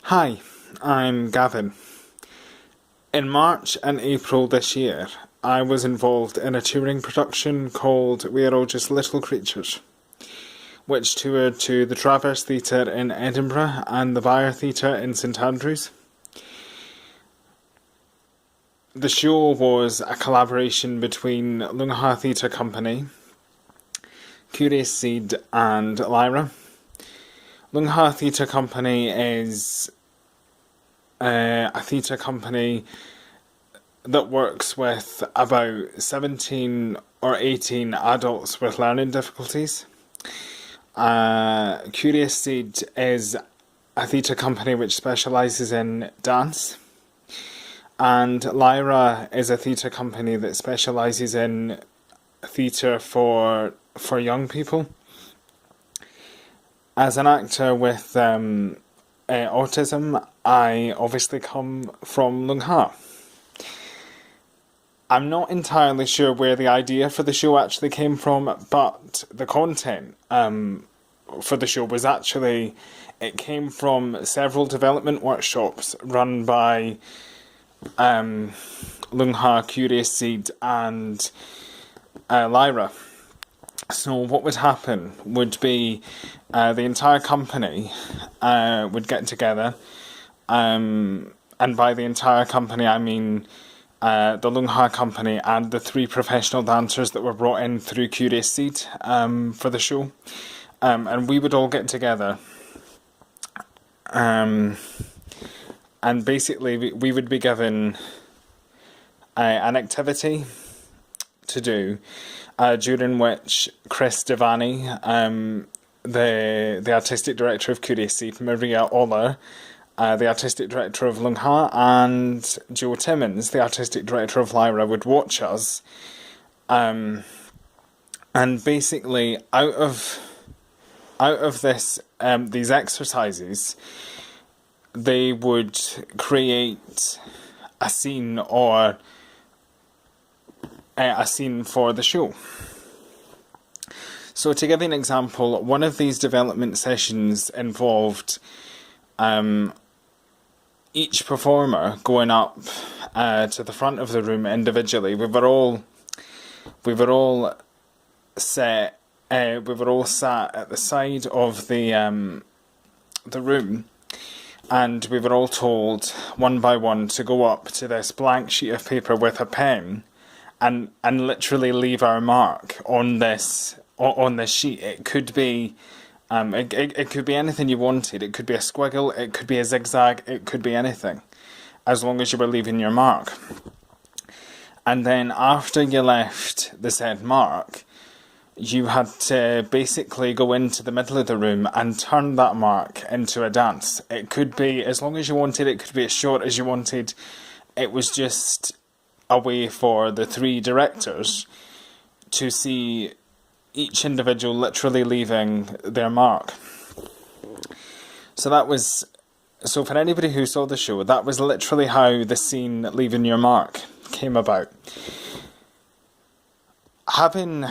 Hi, I'm Gavin. In March and April this year, I was involved in a touring production called We Are All Just Little Creatures, which toured to the Traverse Theatre in Edinburgh and the Byre Theatre in St Andrews. The show was a collaboration between Lunha Theatre Company, Curious Seed and Lyra. Lunha Theatre Company is a theatre company that works with about 17 or 18 adults with learning difficulties. Curious Seed is a theatre company which specialises in dance, and Lyra is a theatre company that specialises in theatre for young people. As an actor with autism, I obviously come from Lunha. I'm not entirely sure where the idea for the show actually came from, but the content for the show was actually, it came from several development workshops run by Lunha, Curious Seed and Lyra. So what would happen would be the entire company would get together, and by the entire company I mean the Lunha company and the 3 professional dancers that were brought in through Curious Seed for the show, and we would all get together, and basically we would be given an activity to do, during which Chris Devaney, the artistic director of Curious Seed, Maria Oller, the artistic director of Lunha, and Joe Timmins, the artistic director of Lyra, would watch us, and basically out of this these exercises, they would create a scene or a scene for the show. So to give you an example, one of these development sessions involved each performer going up to the front of the room individually. We were all sat at the side of the room, and we were all told one by one to go up to this blank sheet of paper with a pen and literally leave our mark on this sheet. It could be it could be anything you wanted. It could be a squiggle, it could be a zigzag, it could be anything, as long as you were leaving your mark. And then after you left the said mark, you had to basically go into the middle of the room and turn that mark into a dance. It could be as long as you wanted, it could be as short as you wanted. It was just a way for the 3 directors to see each individual literally leaving their mark. So for anybody who saw the show, that was literally how the scene Leaving Your Mark came about. Having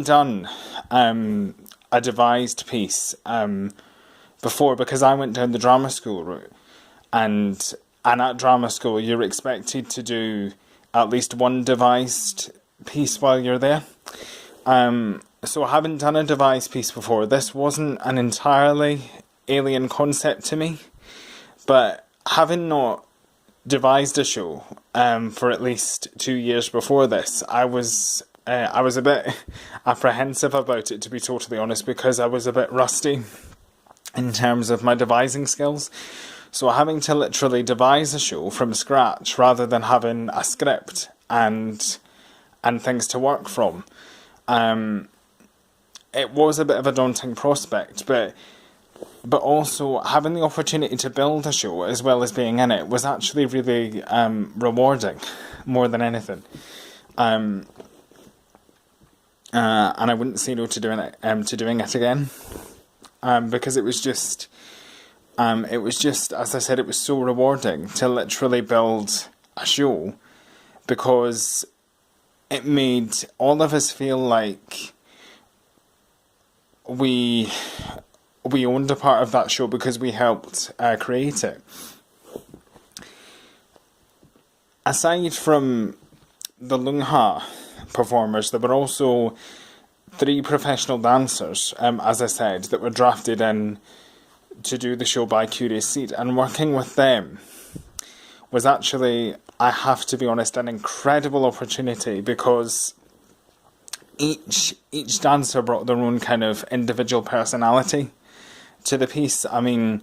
done a devised piece before, because I went down the drama school route, and at drama school you're expected to do at least one devised piece while you're there. So having done a devised piece before, this wasn't an entirely alien concept to me, but having not devised a show for at least 2 years before this, I was a bit apprehensive about it, to be totally honest, because I was a bit rusty in terms of my devising skills. So having to literally devise a show from scratch rather than having a script and things to work from, it was a bit of a daunting prospect, but also having the opportunity to build a show as well as being in it was actually really rewarding, more than anything. And I wouldn't say no to doing it again, because it was just, as I said, it was so rewarding to literally build a show, because it made all of us feel like we we owned a part of that show because we helped create it. Aside from the Lungha performers, there were also 3 professional dancers, as I said, that were drafted in to do the show by Curious Seed, and working with them was actually, I have to be honest, an incredible opportunity, because each dancer brought their own kind of individual personality to the piece. I mean,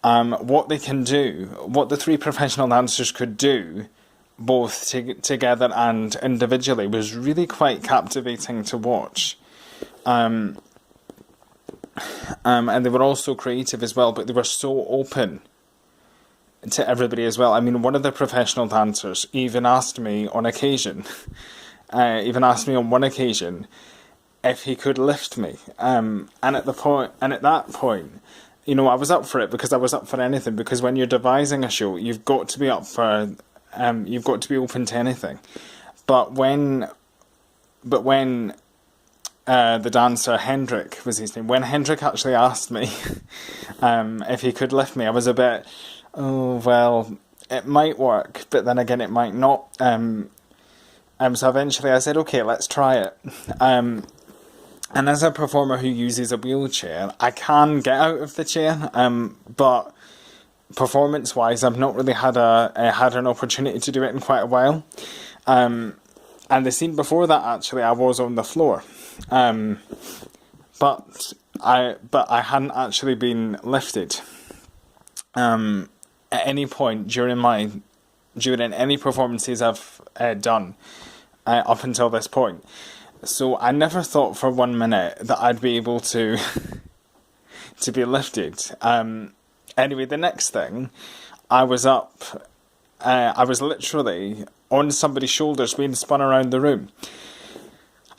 what they can do, what the 3 professional dancers could do, both together and individually, was really quite captivating to watch. And they were also creative as well, but they were so open to everybody as well. I mean, one of the professional dancers even asked me on one occasion if he could lift me. And at that point, you know, I was up for it, because I was up for anything, because when you're devising a show, you've got to be up for, you've got to be open to anything. But when the dancer, Hendrik was his name, when Hendrik actually asked me if he could lift me, I was a bit, oh, well, it might work, but then again, it might not. So eventually I said, okay, let's try it. And as a performer who uses a wheelchair, I can get out of the chair, but performance-wise, I've not really had an opportunity to do it in quite a while. And the scene before that, actually, I was on the floor. But I hadn't actually been lifted at any point during any performances I've done up until this point. So I never thought for 1 minute that I'd be able to be lifted. Anyway, the next thing, I was up. I was literally on somebody's shoulders being spun around the room.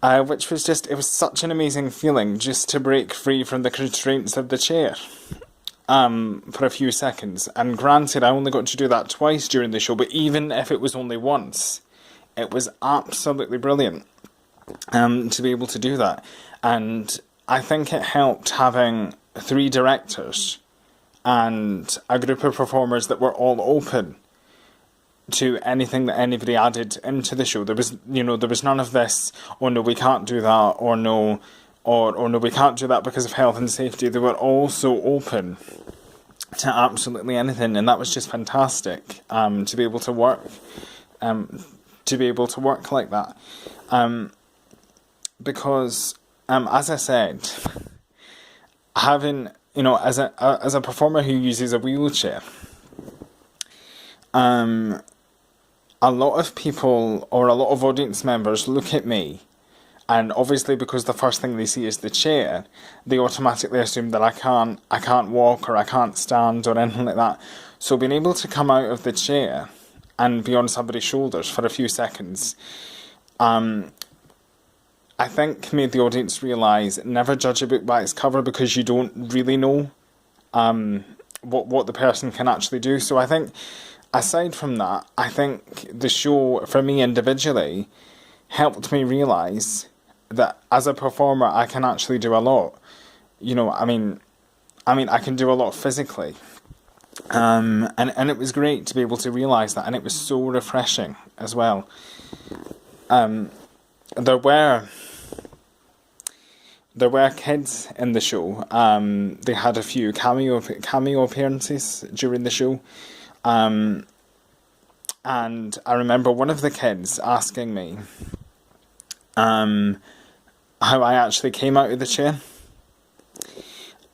Which was just, it was such an amazing feeling just to break free from the constraints of the chair for a few seconds. And granted, I only got to do that twice during the show, but even if it was only once, it was absolutely brilliant to be able to do that. And I think it helped having 3 directors and a group of performers that were all open to anything that anybody added into the show. There was none of this, oh no, we can't do that, or no, or no, we can't do that because of health and safety. They were all so open to absolutely anything, and that was just fantastic, to be able to work like that. Because, as I said, having, you know, as a performer who uses a wheelchair, a lot of people, or a lot of audience members, look at me, and obviously because the first thing they see is the chair, they automatically assume that I can't walk, or I can't stand, or anything like that. So being able to come out of the chair and be on somebody's shoulders for a few seconds, I think made the audience realise, never judge a book by its cover, because you don't really know what the person can actually do. So I think, aside from that, I think the show, for me individually, helped me realise that as a performer, I can actually do a lot. You know, I mean, I can do a lot physically. And it was great to be able to realise that, and it was so refreshing as well. There were kids in the show. They had a few cameo appearances during the show. And I remember one of the kids asking me how I actually came out of the chair.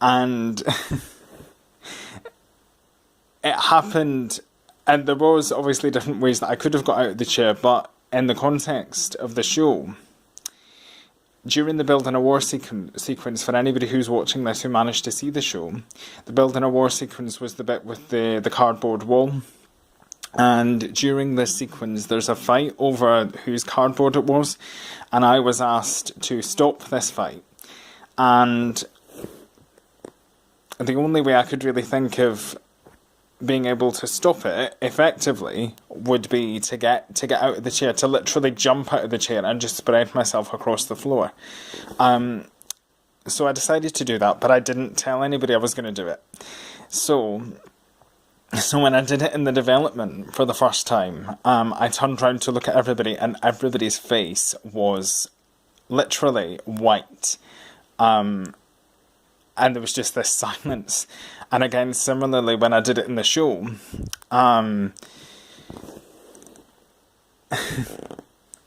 And it happened, and there was obviously different ways that I could have got out of the chair, but in the context of the show, during the Build in a War sequence, for anybody who's watching this who managed to see the show, the Build in a War sequence was the bit with the cardboard wall. And during this sequence, there's a fight over whose cardboard it was, and I was asked to stop this fight. And the only way I could really think of being able to stop it effectively would be to get out of the chair, to literally jump out of the chair and just spread myself across the floor. So I decided to do that, but I didn't tell anybody I was going to do it. So when I did it in the development for the first time, I turned around to look at everybody, and everybody's face was literally white. And there was just this silence. And again, similarly, when I did it in the show, the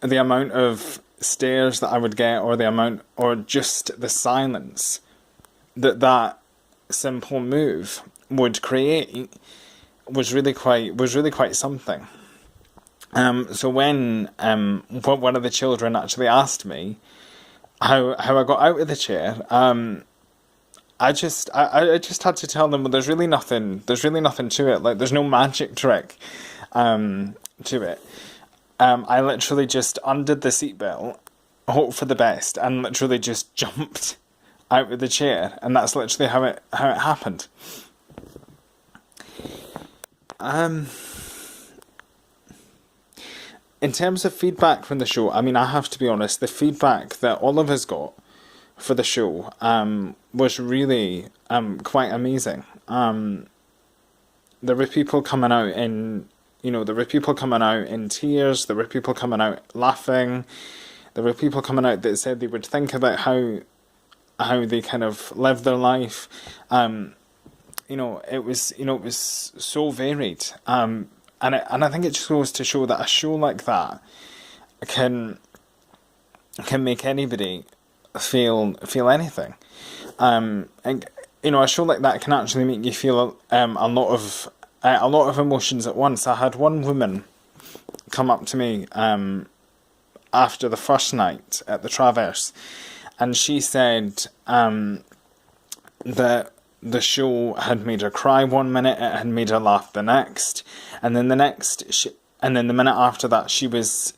amount of stares that I would get, or just the silence that simple move would create was really quite something. So when one of the children actually asked me how I got out of the chair, I just had to tell them, well, there's really nothing to it. Like, there's no magic trick to it. I literally just undid the seatbelt, hoped for the best, and literally just jumped out of the chair, and that's literally how it happened. In terms of feedback from the show, I mean, I have to be honest, the feedback that all of us got for the show was really quite amazing. There were people coming out in tears, there were people coming out laughing, there were people coming out that said they would think about how they kind of live their life. It was so varied. And I think it just goes to show that a show like that can make anybody feel anything. And a show like that can actually make you feel a lot of emotions at once. I had one woman come up to me after the first night at the Traverse, and she said that the show had made her cry one minute, it had made her laugh the next, and then the minute after that she was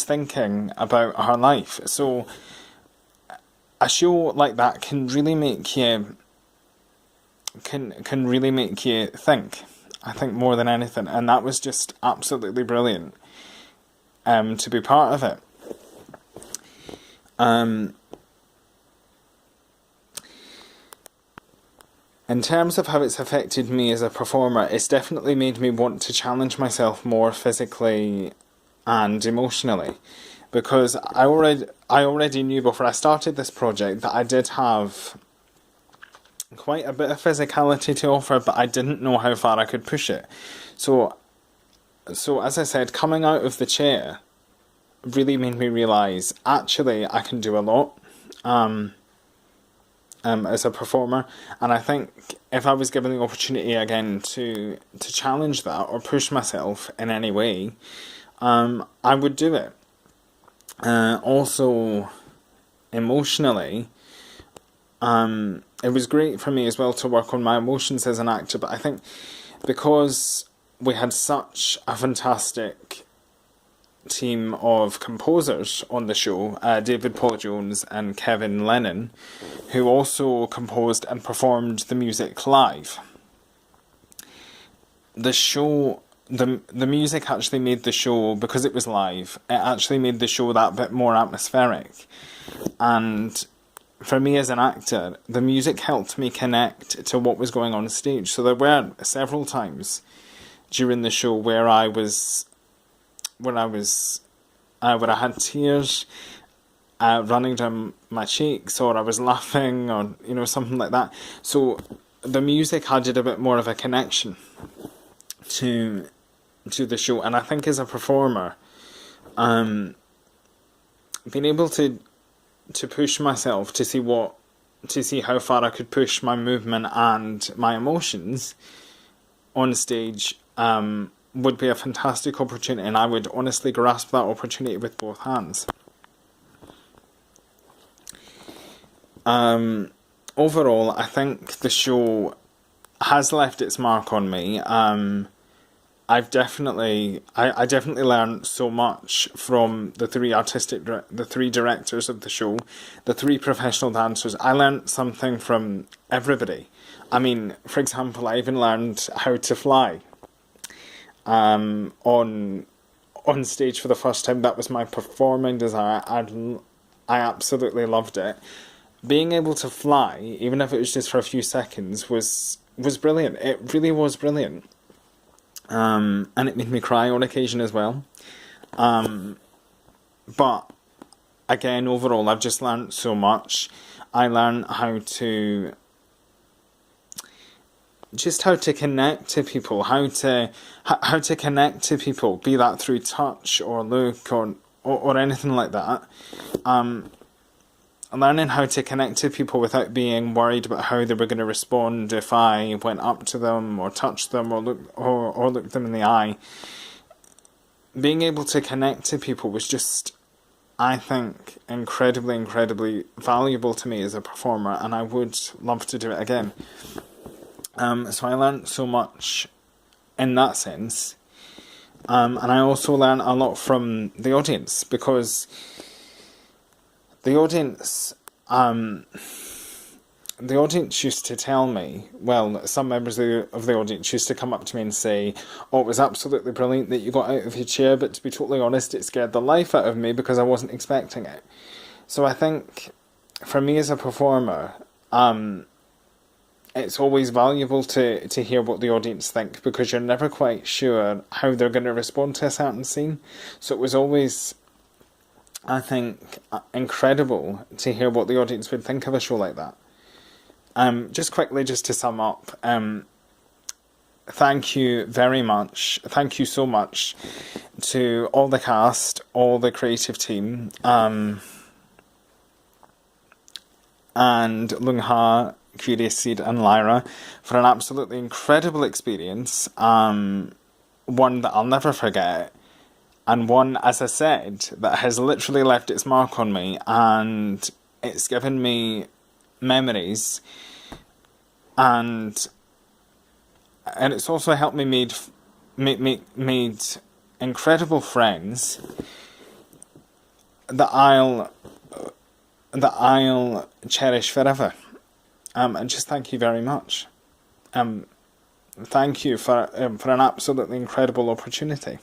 thinking about her life. So a show like that can really make you think, I think, more than anything, and that was just absolutely brilliant to be part of it. In terms of how it's affected me as a performer, it's definitely made me want to challenge myself more physically and emotionally, because I already knew before I started this project that I did have quite a bit of physicality to offer, but I didn't know how far I could push it. So as I said, coming out of the chair really made me realise, actually, I can do a lot as a performer, and I think if I was given the opportunity again to challenge that or push myself in any way, I would do it. Also, emotionally, it was great for me as well to work on my emotions as an actor, but I think because we had such a fantastic team of composers on the show, David Paul Jones and Kevin Lennon, who also composed and performed the music live. The show, the music actually made the show, because it was live, it actually made the show that bit more atmospheric. And for me as an actor, the music helped me connect to what was going on stage. So there were several times during the show where I had tears running down my cheeks, or I was laughing, or something like that. So the music added a bit more of a connection to the show, and I think as a performer, being able to push myself to see how far I could push my movement and my emotions on stage would be a fantastic opportunity, and I would honestly grasp that opportunity with both hands. Overall, I think the show has left its mark on me. I definitely learned so much from the three directors of the show, the three professional dancers. I learned something from everybody. I mean, for example, I even learned how to fly on stage for the first time. That was my performing desire. I absolutely loved it. being able to fly, even if it was just for a few seconds, was brilliant. It really was brilliant. And it made me cry on occasion as well. But again, overall, I've just learned so much. I learned how to connect to people, how to connect to people, be that through touch or look or anything like that. Learning how to connect to people without being worried about how they were going to respond if I went up to them or touched them or looked them in the eye. Being able to connect to people was just, I think, incredibly valuable to me as a performer, and I would love to do it again. So I learned so much in that sense. And I also learned a lot from the audience, because the audience used to tell me, well, some members of the audience used to come up to me and say, oh, it was absolutely brilliant that you got out of your chair, but to be totally honest, it scared the life out of me because I wasn't expecting it. So I think, for me as a performer, it's always valuable to hear what the audience think, because you're never quite sure how they're going to respond to a certain scene. So it was always, I think, incredible to hear what the audience would think of a show like that. Just quickly, just to sum up, thank you very much. Thank you so much to all the cast, all the creative team, and Lung Ha, Curious, Seed and Lyra for an absolutely incredible experience. One that I'll never forget. And one, as I said, that has literally left its mark on me, and it's given me memories, and it's also helped me made incredible friends that I'll cherish forever. And just thank you very much. Thank you for an absolutely incredible opportunity.